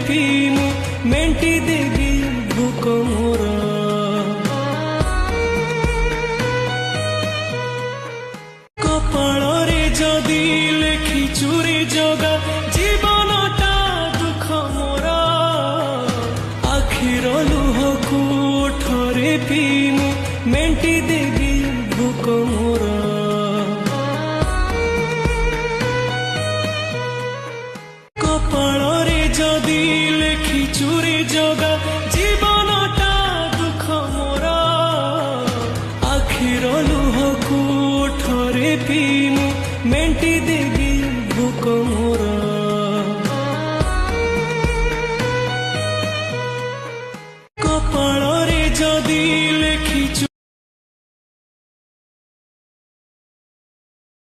ପିମୁ ମେଣ୍ଟି ଦେବି ଭୋକ ମୋର। କପାଳରେ ଯଦି ଲେଖିଛୁ ରେ ଜଗା ଜୀବନଟା ଦୁଃଖ ମୋର। ଆଖିର ଲୁହକୁ ଓଠରେ ପିମୁ ମେଣ୍ଟି ଦେବି ଭୋକ ମୋର। କପାଳରେ ଯଦି ଲେଖିଛୁ ରେ ଜଗା ଜୀବନଟା ଦୁଃଖ ମୋର। ଆଖିର ଲୁହକୁ ଓଠରେ ପିମୁ ମେଣ୍ଟି ଦେବି ଭୋକ ମୋର। କପାଳରେ ଯଦି ଲେଖିଛୁ